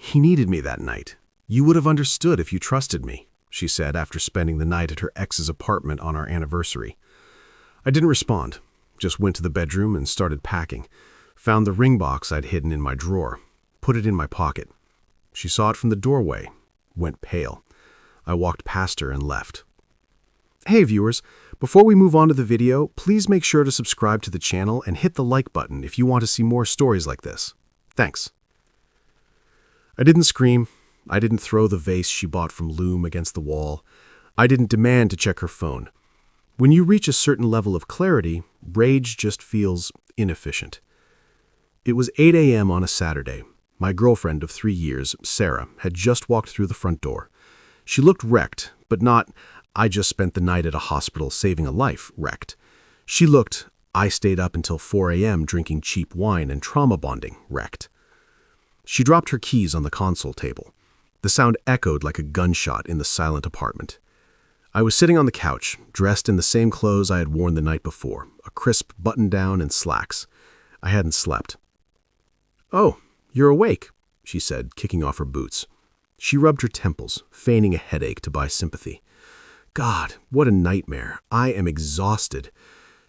He needed me that night. You would have understood if you trusted me, she said after spending the night at her ex's apartment on our anniversary. I didn't respond, just went to the bedroom and started packing. Found the ring box I'd hidden in my drawer, put it in my pocket. She saw it from the doorway, went pale. I walked past her and left. Hey viewers, before we move on to the video, please make sure to subscribe to the channel and hit the like button if you want to see more stories like this. Thanks. I didn't scream. I didn't throw the vase she bought from Loom against the wall. I didn't demand to check her phone. When you reach a certain level of clarity, rage just feels inefficient. It was 8 a.m. on a Saturday. My girlfriend of 3 years, Sarah, had just walked through the front door. She looked wrecked, but not, I just spent the night at a hospital saving a life, wrecked. She looked, I stayed up until 4 a.m. drinking cheap wine and trauma bonding, wrecked. She dropped her keys on the console table. The sound echoed like a gunshot in the silent apartment. I was sitting on the couch, dressed in the same clothes I had worn the night before, a crisp button-down and slacks. I hadn't slept. "Oh, you're awake," she said, kicking off her boots. She rubbed her temples, feigning a headache to buy sympathy. God, what a nightmare. I am exhausted.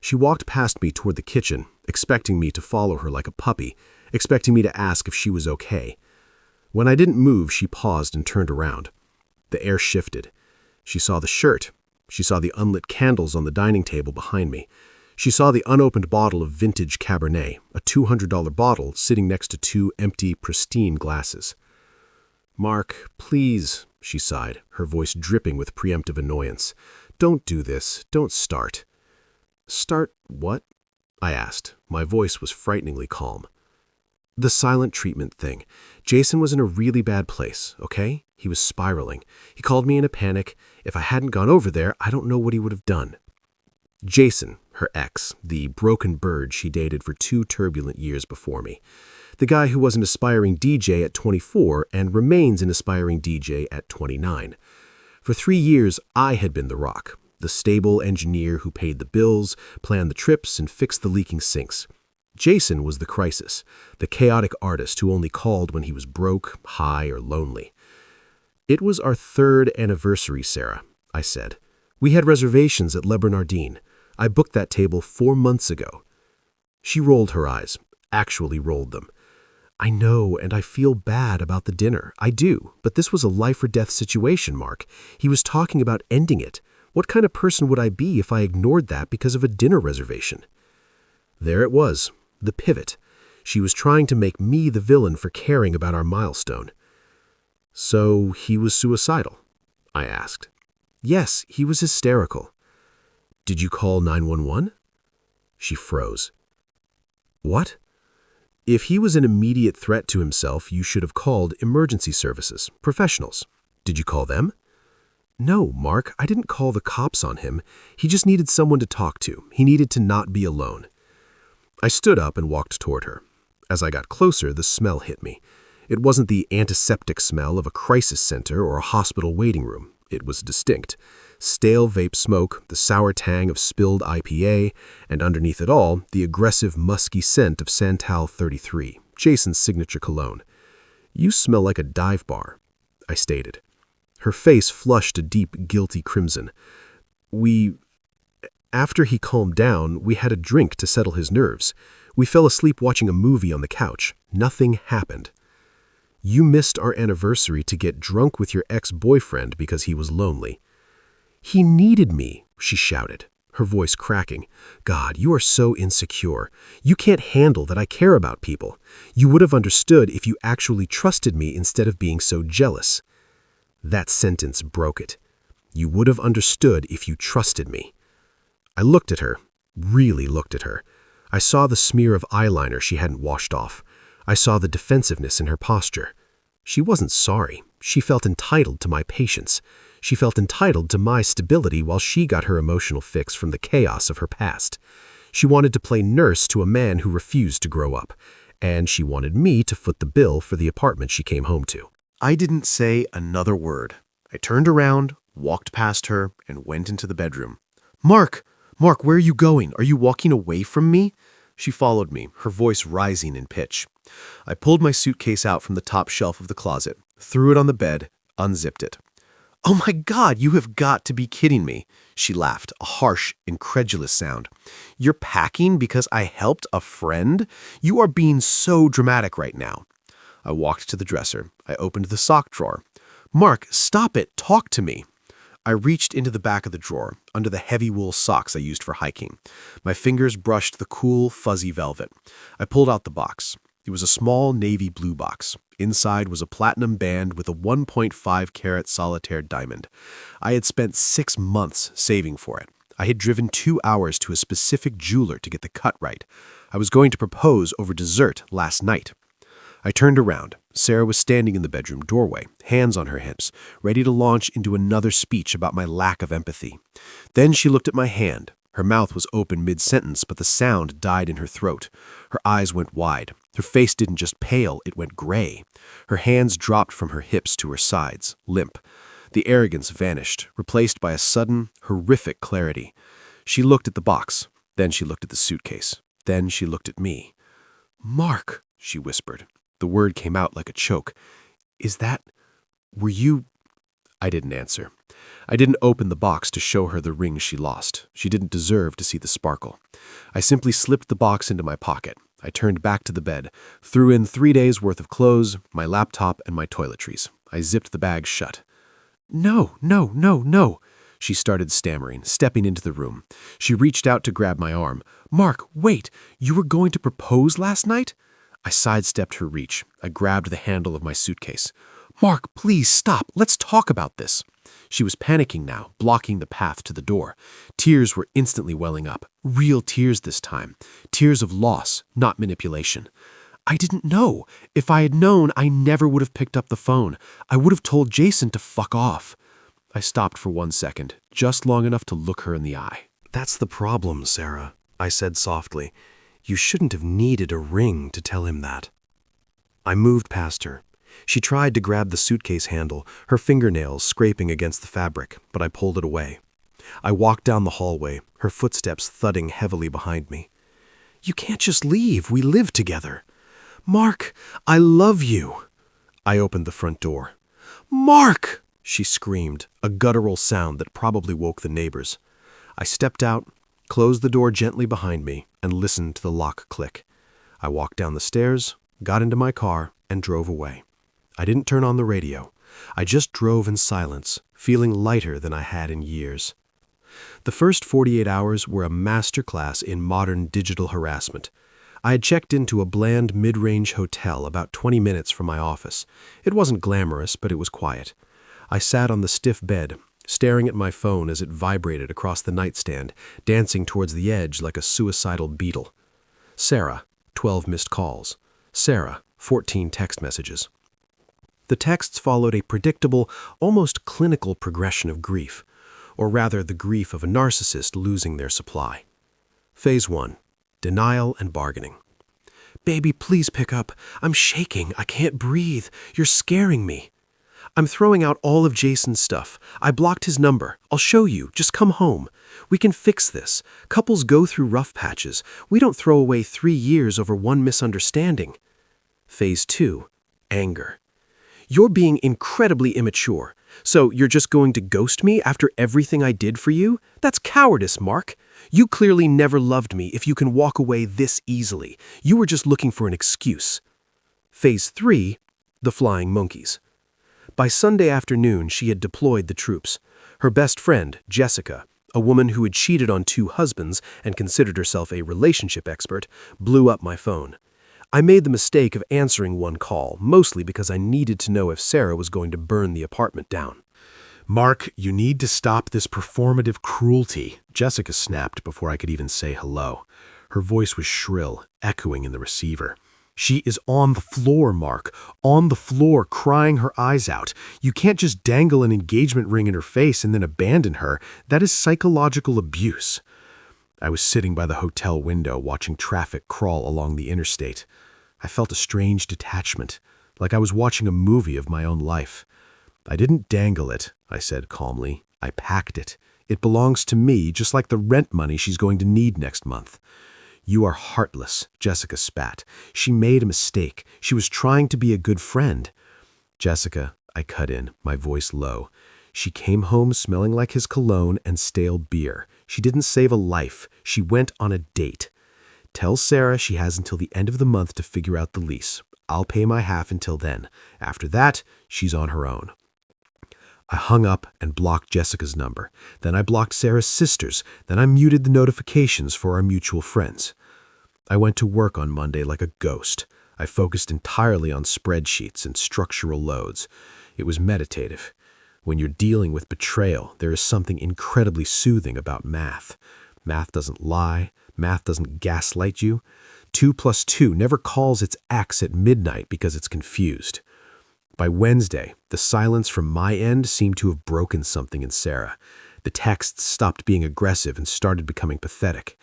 She walked past me toward the kitchen, expecting me to follow her like a puppy, expecting me to ask if she was okay. When I didn't move, she paused and turned around. The air shifted. She saw the shirt. She saw the unlit candles on the dining table behind me. She saw the unopened bottle of vintage Cabernet, a $200 bottle sitting next to 2 empty, pristine glasses. "Mark, please," she sighed, her voice dripping with preemptive annoyance. "Don't do this. Don't start." "Start what?" I asked. My voice was frighteningly calm. "The silent treatment thing. Jason was in a really bad place, okay? He was spiraling. He called me in a panic. If I hadn't gone over there, I don't know what he would have done." Jason, her ex, the broken bird she dated for 2 turbulent years before me. The guy who was an aspiring DJ at 24 and remains an aspiring DJ at 29. For 3 years, I had been the rock, the stable engineer who paid the bills, planned the trips, and fixed the leaking sinks. Jason was the crisis, the chaotic artist who only called when he was broke, high, or lonely. "It was our 3rd anniversary, Sarah," I said. "We had reservations at Le Bernardin. I booked that table 4 months ago." She rolled her eyes, actually rolled them. "I know, and I feel bad about the dinner. I do, but this was a life-or-death situation, Mark. He was talking about ending it. What kind of person would I be if I ignored that because of a dinner reservation?" There it was, the pivot. She was trying to make me the villain for caring about our milestone. "So he was suicidal?" I asked. "Yes, he was hysterical." "Did you call 911? She froze. "What?" "If he was an immediate threat to himself, you should have called emergency services, professionals. Did you call them?" "No, Mark, I didn't call the cops on him. He just needed someone to talk to. He needed to not be alone." I stood up and walked toward her. As I got closer, the smell hit me. It wasn't the antiseptic smell of a crisis center or a hospital waiting room. It was distinct. Stale vape smoke, the sour tang of spilled IPA, and underneath it all, the aggressive, musky scent of Santal 33, Jason's signature cologne. "You smell like a dive bar," I stated. Her face flushed a deep, guilty crimson. After he calmed down, we had a drink to settle his nerves. We fell asleep watching a movie on the couch. Nothing happened." "You missed our anniversary to get drunk with your ex-boyfriend because he was lonely." "He needed me," she shouted, her voice cracking. "God, you are so insecure. You can't handle that I care about people. You would have understood if you actually trusted me instead of being so jealous." That sentence broke it. "You would have understood if you trusted me." I looked at her, really looked at her. I saw the smear of eyeliner she hadn't washed off. I saw the defensiveness in her posture. She wasn't sorry. She felt entitled to my patience. She felt entitled to my stability while she got her emotional fix from the chaos of her past. She wanted to play nurse to a man who refused to grow up, and she wanted me to foot the bill for the apartment she came home to. I didn't say another word. I turned around, walked past her, and went into the bedroom. Mark, where are you going? Are you walking away from me?" She followed me, her voice rising in pitch. I pulled my suitcase out from the top shelf of the closet, threw it on the bed, unzipped it. "Oh my God, you have got to be kidding me," she laughed, a harsh, incredulous sound. "You're packing because I helped a friend? You are being so dramatic right now." I walked to the dresser. I opened the sock drawer. "Mark, stop it. Talk to me." I reached into the back of the drawer, under the heavy wool socks I used for hiking. My fingers brushed the cool, fuzzy velvet. I pulled out the box. It was a small navy blue box. Inside was a platinum band with a 1.5-carat solitaire diamond. I had spent 6 months saving for it. I had driven 2 hours to a specific jeweler to get the cut right. I was going to propose over dessert last night. I turned around. Sarah was standing in the bedroom doorway, hands on her hips, ready to launch into another speech about my lack of empathy. Then she looked at my hand. Her mouth was open mid-sentence, but the sound died in her throat. Her eyes went wide. Her face didn't just pale, it went gray. Her hands dropped from her hips to her sides, limp. The arrogance vanished, replaced by a sudden, horrific clarity. She looked at the box. Then she looked at the suitcase. Then she looked at me. "Mark," she whispered. The word came out like a choke. Were you—" I didn't answer. I didn't open the box to show her the ring she lost. She didn't deserve to see the sparkle. I simply slipped the box into my pocket. I turned back to the bed, threw in 3 days' worth of clothes, my laptop, and my toiletries. I zipped the bag shut. "No, no, no, no," she started stammering, stepping into the room. She reached out to grab my arm. "Mark, wait, you were going to propose last night?" I sidestepped her reach. I grabbed the handle of my suitcase. "Mark, please stop. Let's talk about this." She was panicking now, blocking the path to the door. Tears were instantly welling up. Real tears this time. Tears of loss, not manipulation. "I didn't know. If I had known, I never would have picked up the phone. I would have told Jason to fuck off." I stopped for 1 second, just long enough to look her in the eye. "That's the problem, Sarah," I said softly. "You shouldn't have needed a ring to tell him that." I moved past her. She tried to grab the suitcase handle, her fingernails scraping against the fabric, but I pulled it away. I walked down the hallway, her footsteps thudding heavily behind me. "You can't just leave. We live together." "Mark, I love you." I opened the front door. "Mark!" she screamed, a guttural sound that probably woke the neighbors. I stepped out, closed the door gently behind me, and listened to the lock click. I walked down the stairs, got into my car, and drove away. I didn't turn on the radio. I just drove in silence, feeling lighter than I had in years. The first 48 hours were a masterclass in modern digital harassment. I had checked into a bland mid-range hotel about 20 minutes from my office. It wasn't glamorous, but it was quiet. I sat on the stiff bed, staring at my phone as it vibrated across the nightstand, dancing towards the edge like a suicidal beetle. Sarah, 12 missed calls. Sarah, 14 text messages. The texts followed a predictable, almost clinical progression of grief, or rather the grief of a narcissist losing their supply. Phase 1. Denial and bargaining. "Baby, please pick up. I'm shaking. I can't breathe. You're scaring me." "I'm throwing out all of Jason's stuff. I blocked his number. I'll show you. Just come home. We can fix this. Couples go through rough patches. We don't throw away 3 years over one misunderstanding." Phase 2. Anger. "You're being incredibly immature. So you're just going to ghost me after everything I did for you? That's cowardice, Mark. You clearly never loved me if you can walk away this easily. You were just looking for an excuse." Phase 3. The flying monkeys. By Sunday afternoon, she had deployed the troops. Her best friend, Jessica, a woman who had cheated on 2 husbands and considered herself a relationship expert, blew up my phone. I made the mistake of answering one call, mostly because I needed to know if Sarah was going to burn the apartment down. "Mark, you need to stop this performative cruelty," Jessica snapped before I could even say hello. Her voice was shrill, echoing in the receiver. "She is on the floor, Mark, on the floor, crying her eyes out. You can't just dangle an engagement ring in her face and then abandon her. That is psychological abuse." I was sitting by the hotel window watching traffic crawl along the interstate. I felt a strange detachment, like I was watching a movie of my own life. "I didn't dangle it," I said calmly. "I packed it. It belongs to me, just like the rent money she's going to need next month. "You are heartless," Jessica spat. "She made a mistake. She was trying to be a good friend." "Jessica," I cut in, my voice low. "She came home smelling like his cologne and stale beer. She didn't save a life. She went on a date. Tell Sarah she has until the end of the month to figure out the lease. I'll pay my half until then. After that, she's on her own." I hung up and blocked Jessica's number. Then I blocked Sarah's sister's. Then I muted the notifications for our mutual friends. I went to work on Monday like a ghost. I focused entirely on spreadsheets and structural loads. It was meditative. When you're dealing with betrayal, there is something incredibly soothing about math. Math doesn't lie. Math doesn't gaslight you. 2 + 2 never calls its X at midnight because it's confused. By Wednesday, the silence from my end seemed to have broken something in Sarah. The texts stopped being aggressive and started becoming pathetic.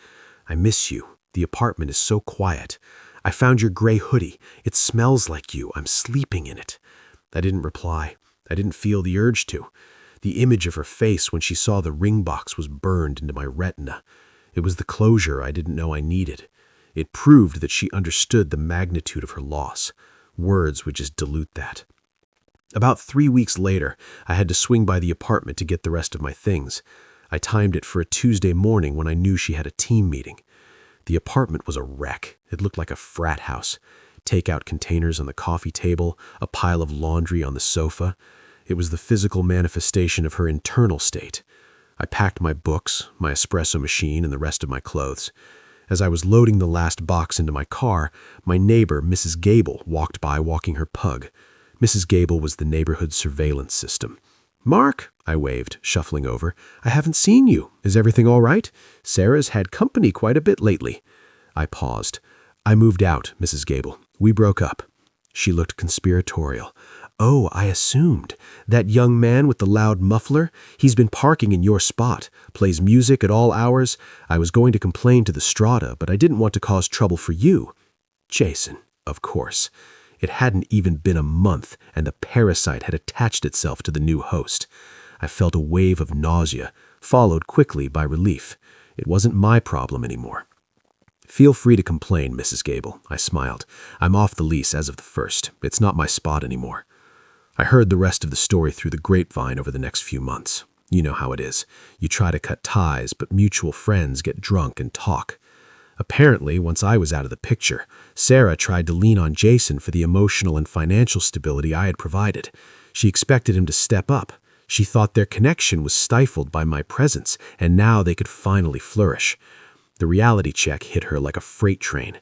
"I miss you. The apartment is so quiet. I found your gray hoodie. It smells like you. I'm sleeping in it." I didn't reply. I didn't feel the urge to. The image of her face when she saw the ring box was burned into my retina. It was the closure I didn't know I needed. It proved that she understood the magnitude of her loss. Words would just dilute that. About 3 weeks later, I had to swing by the apartment to get the rest of my things. I timed it for a Tuesday morning when I knew she had a team meeting. The apartment was a wreck. It looked like a frat house. Takeout containers on the coffee table, a pile of laundry on the sofa. It was the physical manifestation of her internal state. I packed my books, my espresso machine, and the rest of my clothes. As I was loading the last box into my car, my neighbor, Mrs. Gable, walked by walking her pug. Mrs. Gable was the neighborhood surveillance system. "Mark," I waved, shuffling over. "I haven't seen you. Is everything all right? Sarah's had company quite a bit lately." I paused. "I moved out, Mrs. Gable. We broke up." She looked conspiratorial. "Oh, I assumed. That young man with the loud muffler? He's been parking in your spot. Plays music at all hours. I was going to complain to the Strata, but I didn't want to cause trouble for you." Jason, of course. It hadn't even been a month, and the parasite had attached itself to the new host. I felt a wave of nausea, followed quickly by relief. It wasn't my problem anymore. "Feel free to complain, Mrs. Gable," I smiled. "I'm off the lease as of the 1st. It's not my spot anymore." I heard the rest of the story through the grapevine over the next few months. You know how it is. You try to cut ties, but mutual friends get drunk and talk. Apparently, once I was out of the picture, Sarah tried to lean on Jason for the emotional and financial stability I had provided. She expected him to step up. She thought their connection was stifled by my presence, and now they could finally flourish. The reality check hit her like a freight train.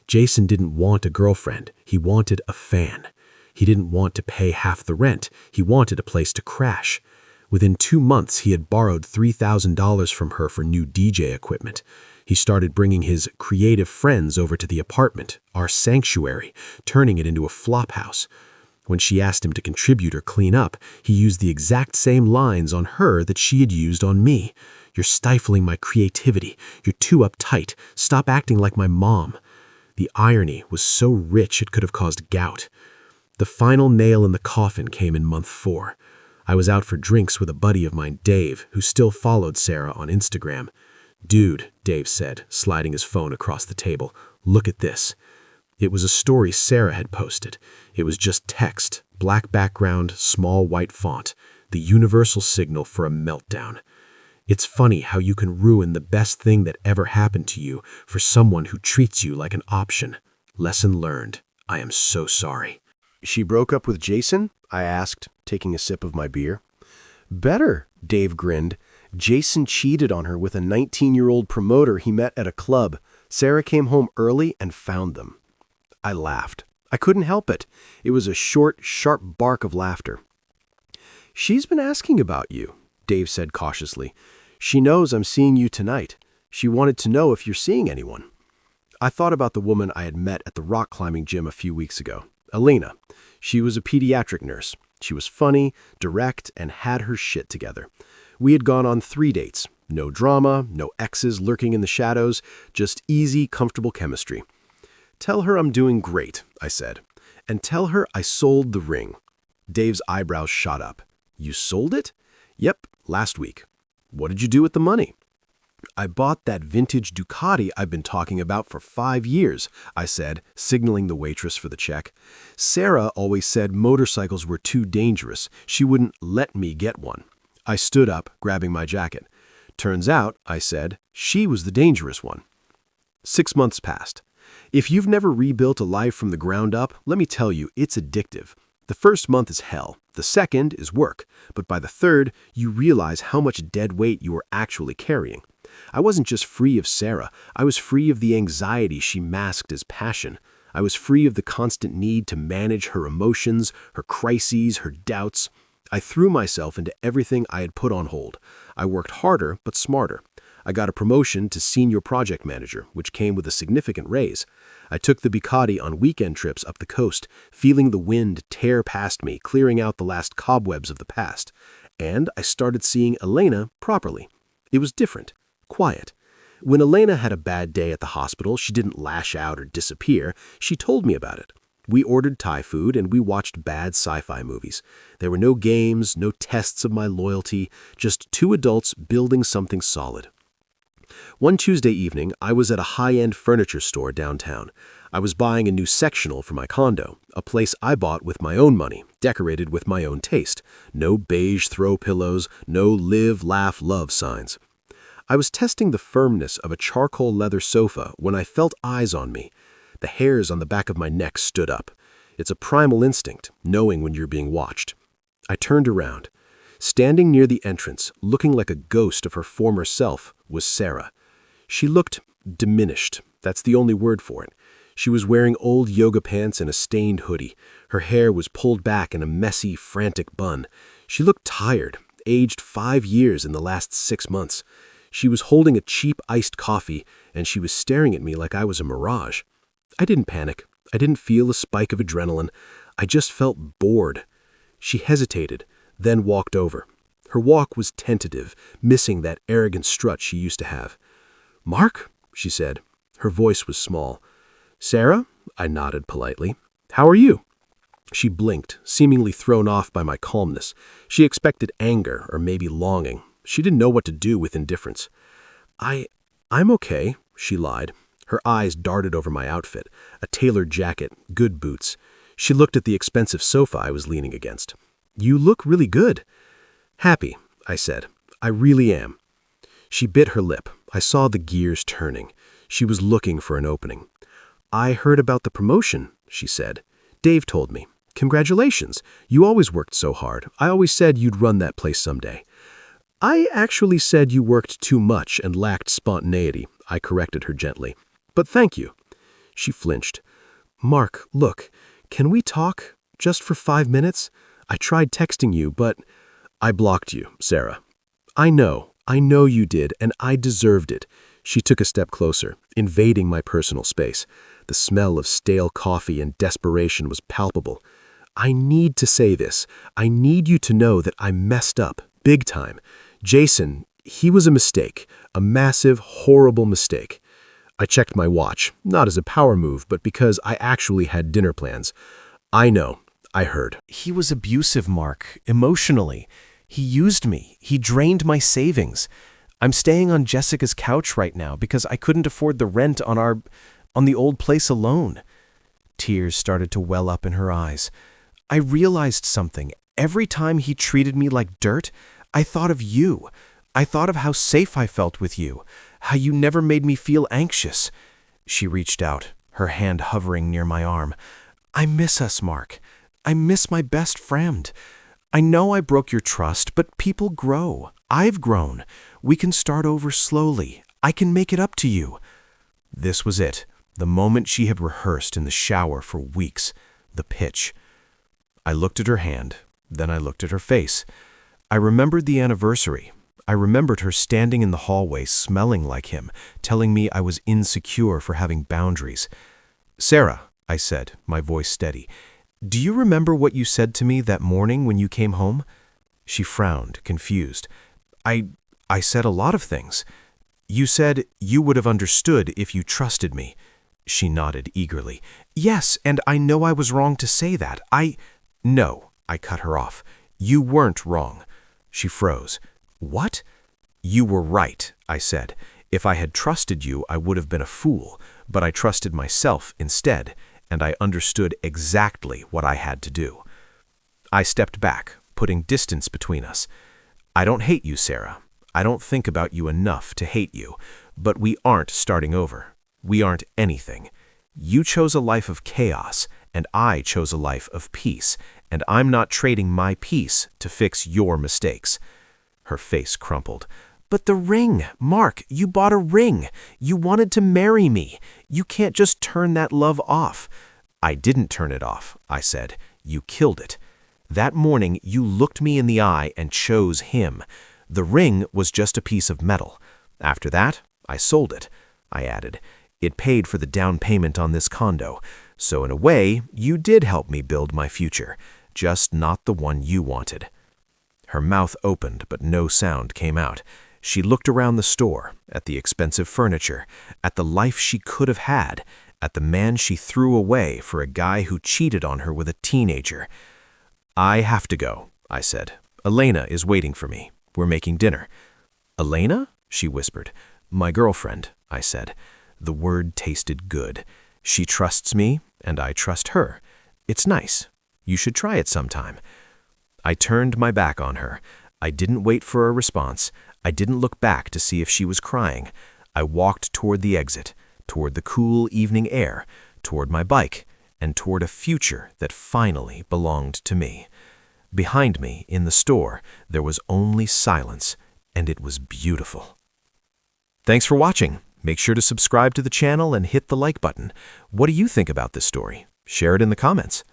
Jason didn't want a girlfriend. He wanted a fan. He didn't want to pay half the rent. He wanted a place to crash. Within 2 months, he had borrowed $3,000 from her for new DJ equipment. He started bringing his creative friends over to the apartment, our sanctuary, turning it into a flophouse. When she asked him to contribute or clean up, he used the exact same lines on her that she had used on me. "You're stifling my creativity. You're too uptight. Stop acting like my mom." The irony was so rich it could have caused gout. The final nail in the coffin came in month 4. I was out for drinks with a buddy of mine, Dave, who still followed Sarah on Instagram. "Dude," Dave said, sliding his phone across the table, "look at this." It was a story Sarah had posted. It was just text, black background, small white font, the universal signal for a meltdown. "It's funny how you can ruin the best thing that ever happened to you for someone who treats you like an option. Lesson learned. I am so sorry." "She broke up with Jason?" I asked, taking a sip of my beer. "Better," Dave grinned. "Jason cheated on her with a 19-year-old promoter he met at a club. Sarah came home early and found them." I laughed. I couldn't help it. It was a short, sharp bark of laughter. "She's been asking about you," Dave said cautiously. "She knows I'm seeing you tonight. She wanted to know if you're seeing anyone." I thought about the woman I had met at the rock climbing gym a few weeks ago, Elena. She was a pediatric nurse. She was funny, direct, and had her shit together. We had gone on 3 dates. No drama, no exes lurking in the shadows, just easy, comfortable chemistry. "Tell her I'm doing great," I said. "And tell her I sold the ring." Dave's eyebrows shot up. "You sold it?" "Yep, last week." "What did you do with the money?" I bought that vintage Ducati I've been talking about for 5 years, I said, signaling the waitress for the check. Sarah always said motorcycles were too dangerous. She wouldn't let me get one. I stood up, grabbing my jacket. Turns out, I said, she was the dangerous one. 6 months passed. If you've never rebuilt a life from the ground up, let me tell you, it's addictive. The first month is hell. The second is work. But by the third, you realize how much dead weight you are actually carrying. I wasn't just free of Sarah. I was free of the anxiety she masked as passion. I was free of the constant need to manage her emotions, her crises, her doubts. I threw myself into everything I had put on hold. I worked harder, but smarter. I got a promotion to senior project manager, which came with a significant raise. I took the Ducati on weekend trips up the coast, feeling the wind tear past me, clearing out the last cobwebs of the past. And I started seeing Elena properly. It was different, quiet. When Elena had a bad day at the hospital, she didn't lash out or disappear. She told me about it. We ordered Thai food and we watched bad sci-fi movies. There were no games, no tests of my loyalty, just two adults building something solid. One Tuesday evening, I was at a high-end furniture store downtown. I was buying a new sectional for my condo, a place I bought with my own money, decorated with my own taste. No beige throw pillows, no live, laugh, love signs. I was testing the firmness of a charcoal leather sofa when I felt eyes on me. The hairs on the back of my neck stood up. It's a primal instinct, knowing when you're being watched. I turned around. Standing near the entrance, looking like a ghost of her former self, was Sarah. She looked diminished. That's the only word for it. She was wearing old yoga pants and a stained hoodie. Her hair was pulled back in a messy, frantic bun. She looked tired, aged 5 years in the last 6 months. She was holding a cheap iced coffee, and she was staring at me like I was a mirage. I didn't panic. I didn't feel a spike of adrenaline. I just felt bored. She hesitated, then walked over. Her walk was tentative, missing that arrogant strut she used to have. "Mark?" she said. Her voice was small. "Sarah?" I nodded politely. "How are you?" She blinked, seemingly thrown off by my calmness. She expected anger or maybe longing. She didn't know what to do with indifference. I'm okay," she lied. Her eyes darted over my outfit, a tailored jacket, good boots. She looked at the expensive sofa I was leaning against. "You look really good." "Happy," I said. "I really am." She bit her lip. I saw the gears turning. She was looking for an opening. "I heard about the promotion," she said. "Dave told me. Congratulations. You always worked so hard. I always said you'd run that place someday." "I actually said you worked too much and lacked spontaneity," I corrected her gently. "But thank you." She flinched. "Mark, look, can we talk? Just for 5 minutes? I tried texting you, but—" "I blocked you, Sarah." I know you did, and I deserved it." She took a step closer, invading my personal space. The smell of stale coffee and desperation was palpable. "I need to say this. I need you to know that I messed up, big time. Jason, he was a mistake, a massive, horrible mistake." I checked my watch, not as a power move, but because I actually had dinner plans. "I know," I heard. "He was abusive, Mark, emotionally. He used me. He drained my savings. I'm staying on Jessica's couch right now because I couldn't afford the rent on the old place alone." Tears started to well up in her eyes. I realized something. Every time he treated me like dirt, I thought of you. I thought of how safe I felt with you, how you never made me feel anxious. She reached out, her hand hovering near my arm. "I miss us, Mark. I miss my best friend. I know I broke your trust, but people grow. I've grown. We can start over slowly. I can make it up to you." This was it, the moment she had rehearsed in the shower for weeks, the pitch. I looked at her hand, then I looked at her face. I remembered the anniversary. I remembered her standing in the hallway smelling like him, telling me I was insecure for having boundaries. "Sarah," I said, my voice steady, "do you remember what you said to me that morning when you came home?" She frowned, confused. I said a lot of things. "You said you would have understood if you trusted me." She nodded eagerly. "Yes, and I know I was wrong to say that. No," I cut her off. "You weren't wrong." She froze. "What?" "You were right," I said. If I had trusted you, I would have been a fool, but I trusted myself instead, and I understood exactly what I had to do. I stepped back, putting distance between us. I don't hate you, Sarah. I don't think about you enough to hate you, but we aren't starting over. We aren't anything. You chose a life of chaos, and I chose a life of peace, and I'm not trading my peace to fix your mistakes. Her face crumpled. But the ring, Mark, you bought a ring. You wanted to marry me. You can't just turn that love off. I didn't turn it off, I said. You killed it. That morning, you looked me in the eye and chose him. The ring was just a piece of metal. After that, I sold it, I added. It paid for the down payment on this condo. So in a way, you did help me build my future, just not the one you wanted. Her mouth opened, but no sound came out. She looked around the store, at the expensive furniture, at the life she could have had, at the man she threw away for a guy who cheated on her with a teenager. I have to go, I said. Elena is waiting for me. We're making dinner. Elena? She whispered. My girlfriend, I said. The word tasted good. She trusts me, and I trust her. It's nice. You should try it sometime. I turned my back on her. I didn't wait for a response. I didn't look back to see if she was crying. I walked toward the exit, toward the cool evening air, toward my bike, and toward a future that finally belonged to me. Behind me, in the store, there was only silence, and it was beautiful. Thanks for watching. Make sure to subscribe to the channel and hit the like button. What do you think about this story? Share it in the comments.